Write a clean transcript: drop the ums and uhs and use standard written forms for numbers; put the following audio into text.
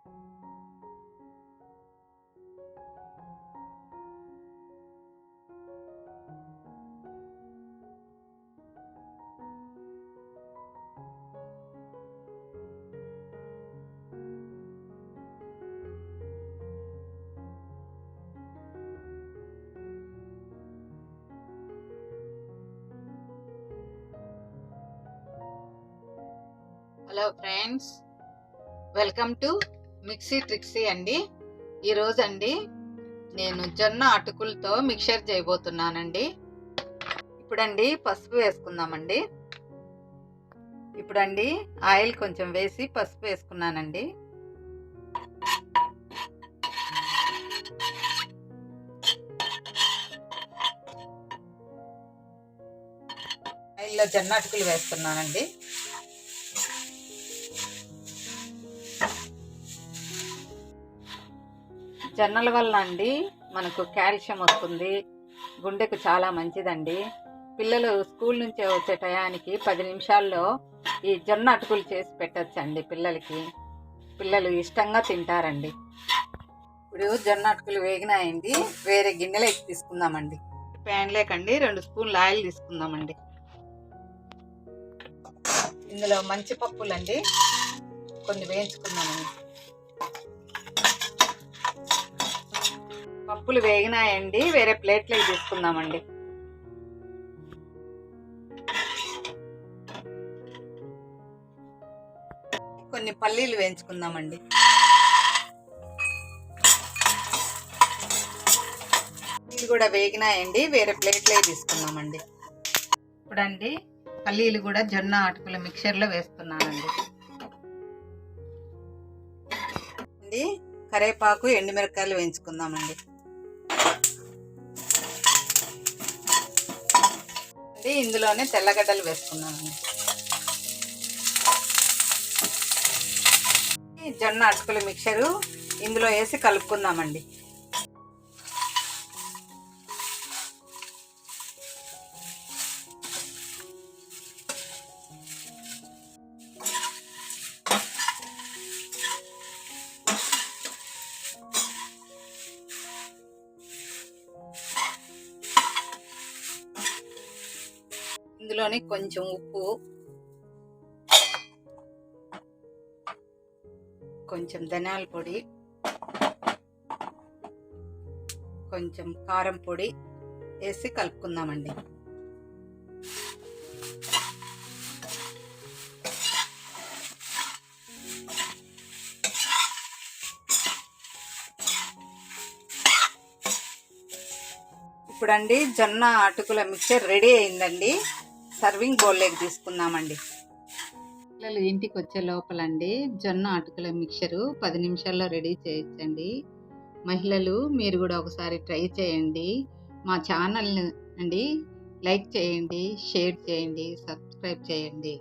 Hello friends, welcome to Mixie Trixie అండి. ఈరోజు అండి నేను జొన్న అటుకులతో మిక్చర్ చేయబోతున్నానండి. ఇప్పుడండి పసుపు వేసుకుందామండి. ఇప్పుడండి ఆయిల్ కొంచెం వేసి పసుపు వేసుకున్నానండి. ఆయిల్లో జొన్న అటుకులు వేస్తున్నానండి. జొన్నల వల్ల అండి మనకు కాల్షియం వస్తుంది, గుండెకు చాలా మంచిదండి. పిల్లలు స్కూల్ నుంచి వచ్చే టయానికి 10 నిమిషాల్లో ఈ జొన్న అటుకులు చేసి పెట్టచ్చండి పిల్లలకి. పిల్లలు ఇష్టంగా తింటారండి. ఇప్పుడు జొన్న అటుకులు వేగినాయండి, వేరే గిన్నెలోకి తీసుకుందామండి. ప్యాన్ లేకండి 2 స్పూన్ల ఆయిల్ తీసుకుందామండి. ఇందులో మంచి పప్పులండి కొన్ని వేయించుకుందామండి. పప్పులు వేగినాయండి, వేరే ప్లేట్లోకి తీసుకుందామండి. కొన్ని పల్లీలు వేయించుకుందామండి. ఇవి కూడా వేగినాయండి, వేరే ప్లేట్లోకి తీసుకుందామండి. ఇప్పుడండి పల్లీలు కూడా జొన్న అటుకుల మిక్చర్లో వేస్తున్నానండి. కరేపాకు, ఎండుమిరపకాయలు వేయించుకుందామండి. ఇందులోనే తెల్లగడ్డలు వేసుకుందామండి. జొన్న అటుకుల మిక్చరు ఇందులో వేసి కలుపుకుందామండి. ఇందులోని కొంచెం ఉప్పు, కొంచెం ధనియాల పొడి, కొంచెం కారం పొడి వేసి కలుపుకుందామండి. ఇప్పుడండి జొన్న అటుకుల మిక్చర్ రెడీ అయిందండి. సర్వింగ్ బౌల్లోకి తీసుకుందామండి. పిల్లలు ఇంటికి వచ్చే లోపలండి జొన్న అటుకుల మిక్చరు 10 నిమిషాల్లో రెడీ చేయొచ్చండి. మహిళలు మీరు కూడా ఒకసారి ట్రై చేయండి. మా ఛానల్ అండి లైక్ చేయండి, షేర్ చేయండి, సబ్స్క్రైబ్ చేయండి.